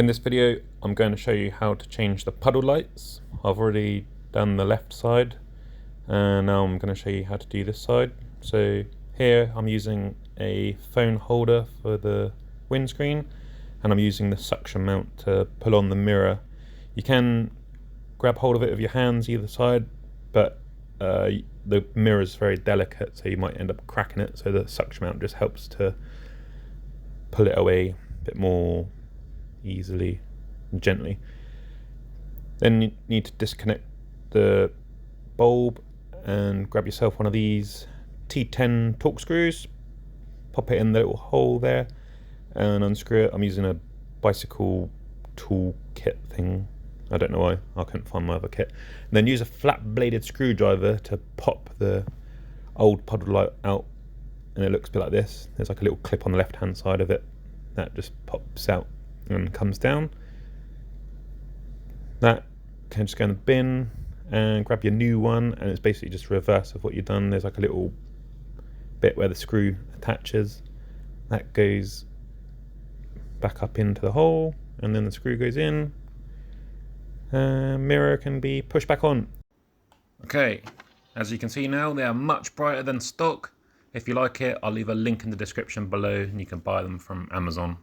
In this video, I'm going to show you how to change the puddle lights. I've already done the left side, and now I'm going to show you how to do this side. So here I'm using a phone holder for the windscreen, and I'm using the suction mount to pull on the mirror. You can grab hold of it with your hands either side, but the mirror is very delicate, so you might end up cracking it, so the suction mount just helps to pull it away a bit more easily and gently. Then you need to disconnect the bulb and grab yourself one of these T10 Torx screws, pop it in the little hole there and unscrew it. I'm using a bicycle tool kit thing, I don't know why, I couldn't find my other kit. And then use a flat bladed screwdriver to pop the old puddle light out, and it looks a bit like this. There's like a little clip on the left hand side of it that just pops out and comes down. That can just go in the bin and grab your new one, and it's basically just reverse of what you've done. There's like a little bit where the screw attaches, that goes back up into the hole, and then the screw goes in. Mirror can be pushed back on. Okay, as you can see now, they are much brighter than stock. If you like it, I'll leave a link in the description below and you can buy them from Amazon.